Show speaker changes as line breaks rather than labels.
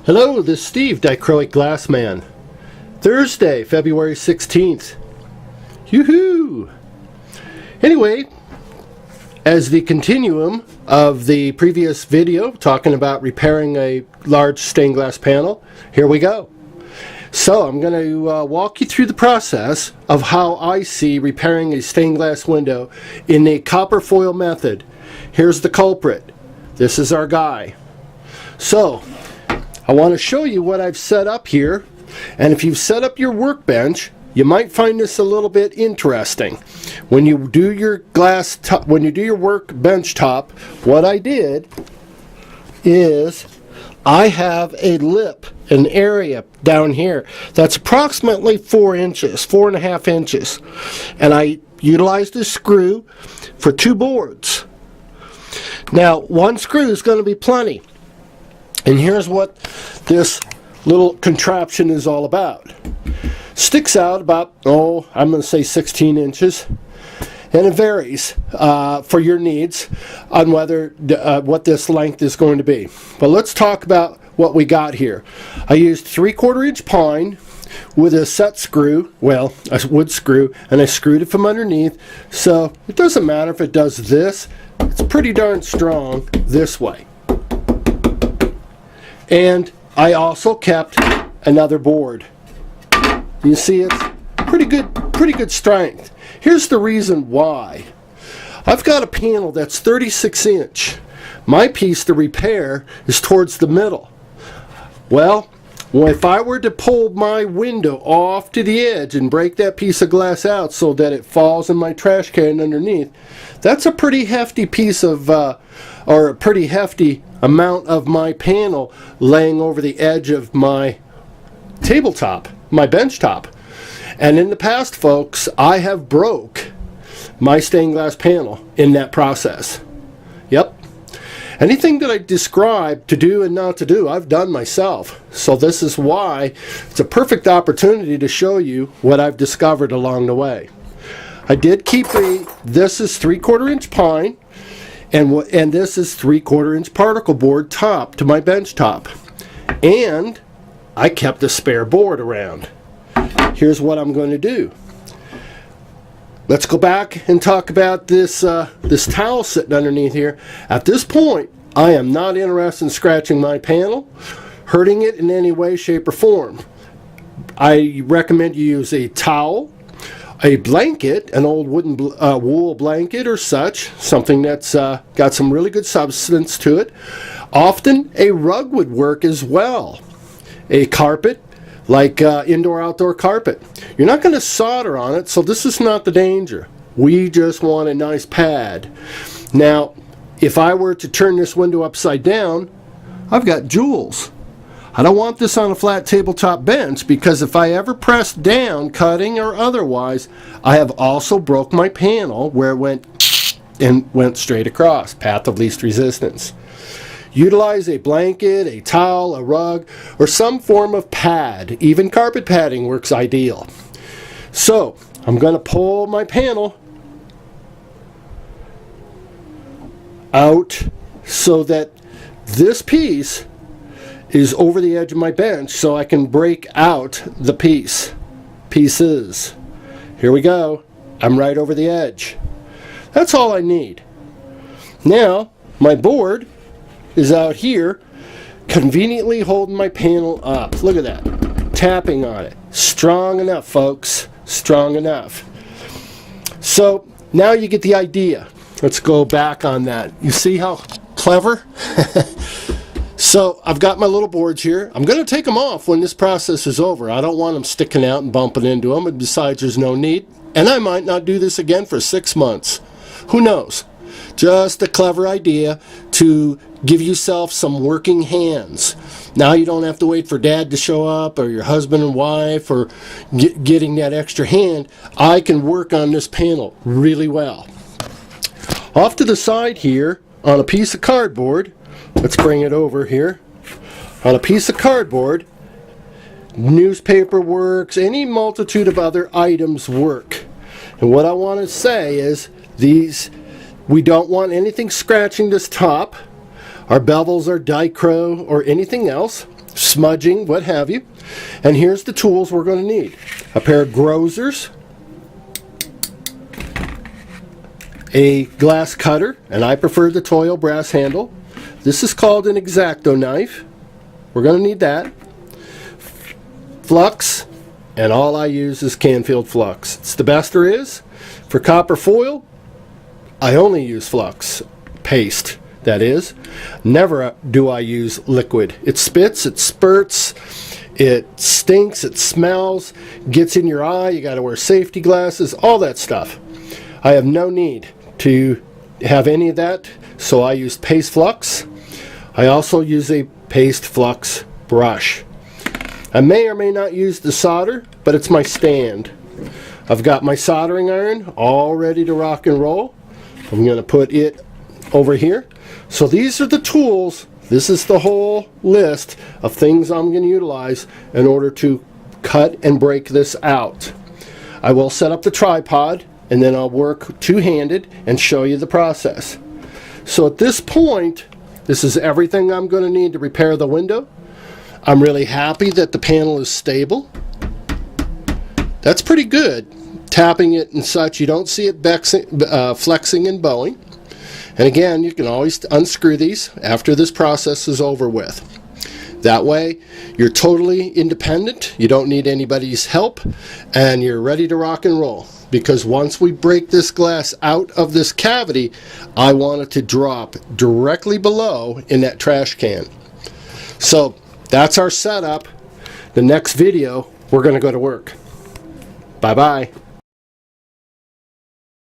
Hello, this is Steve, Dichroic Glassman. Thursday, February 16th. Yoo-hoo! Anyway, as the continuum of the previous video talking about repairing a large stained glass panel, here we go. So I'm going to walk you through the process of how I see repairing a stained glass window in the copper foil method. Here's the culprit. This is our guy. So I want to show you what I've set up here, and if you've set up your workbench, you might find this a little bit interesting. When you do your workbench top, what I did is I have a lip, an area down here that's approximately 4 inches, 4.5 inches, and I utilized a screw for 2 boards. Now, 1 screw is going to be plenty. And here's what this little contraption is all about. Sticks out about, I'm going to say 16 inches. And it varies for your needs on whether what this length is going to be. But let's talk about what we got here. I used 3/4 inch pine with a set screw, well, a wood screw, and I screwed it from underneath. So it doesn't matter if it does this. It's pretty darn strong this way. And I also kept another board. You see, it's pretty good strength. Here's the reason why. I've got a panel that's 36 inch. My piece to repair is towards the middle. Well, if I were to pull my window off to the edge and break that piece of glass out so that it falls in my trash can underneath, that's a pretty hefty piece of, or a pretty hefty amount of my panel laying over the edge of my tabletop, my bench top. And in the past, folks, I have broke my stained glass panel in that process. Yep. Anything that I describe to do and not to do, I've done myself. So this is why it's a perfect opportunity to show you what I've discovered along the way. I did keep this is 3/4 inch pine, and this is 3/4 inch particle board top to my bench top. And I kept a spare board around. Here's what I'm going to do. Let's go back and talk about this this towel sitting underneath here. At this point, I am not interested in scratching my panel, hurting it in any way, shape, or form. I recommend you use a towel, a blanket, an old wooden wool blanket or such, something that's got some really good substance to it. Often a rug would work as well. A carpet, like indoor-outdoor carpet. You're not going to solder on it, so this is not the danger. We just want a nice pad. Now, if I were to turn this window upside down, I've got jewels. I don't want this on a flat tabletop bench, because if I ever press down, cutting or otherwise, I have also broke my panel where it went straight across, path of least resistance. Utilize a blanket, a towel, a rug, or some form of pad. Even carpet padding works ideal. So, I'm going to pull my panel out so that this piece is over the edge of my bench so I can break out the pieces. Here we go. I'm right over the edge. That's all I need. Now, my board is out here conveniently holding my panel up. Look at that. Tapping on it. Strong enough, folks. Strong enough. So now you get the idea. Let's go back on that. You see how clever? So I've got my little boards here. I'm going to take them off when this process is over. I don't want them sticking out and bumping into them. And besides, there's no need. And I might not do this again for 6 months. Who knows? Just a clever idea to give yourself some working hands. Now you don't have to wait for dad to show up or your husband and wife or getting that extra hand. I can work on this panel really well. Off to the side here on a piece of cardboard, let's bring it over here. On a piece of cardboard, newspaper works, any multitude of other items work. And what I want to say is we don't want anything scratching this top. Our bevels are Dichro or anything else. smudging, what have you. And here's the tools we're going to need. A pair of grozers, a glass cutter, and I prefer the Toyo brass handle. This is called an X-Acto knife. We're going to need that. Flux, and all I use is Canfield flux. It's the best there is. For copper foil, I only use flux paste, that is. Never do I use liquid. It spits, it spurts, it stinks, it smells, gets in your eye, you got to wear safety glasses, all that stuff. I have no need to have any of that, so I use paste flux. I also use a paste flux brush. I may or may not use the solder, but it's my stand. I've got my soldering iron all ready to rock and roll. I'm going to put it over here. So these are the tools. This is the whole list of things I'm going to utilize in order to cut and break this out. I will set up the tripod, and then I'll work two-handed and show you the process. So at this point, this is everything I'm going to need to repair the window. I'm really happy that the panel is stable. That's pretty good. Tapping it and such, you don't see it flexing and bowing. And again, you can always unscrew these after this process is over with. That way, you're totally independent, you don't need anybody's help, and you're ready to rock and roll. Because once we break this glass out of this cavity, I want it to drop directly below in that trash can. So, that's our setup. The next video, we're going to go to work. Bye-bye.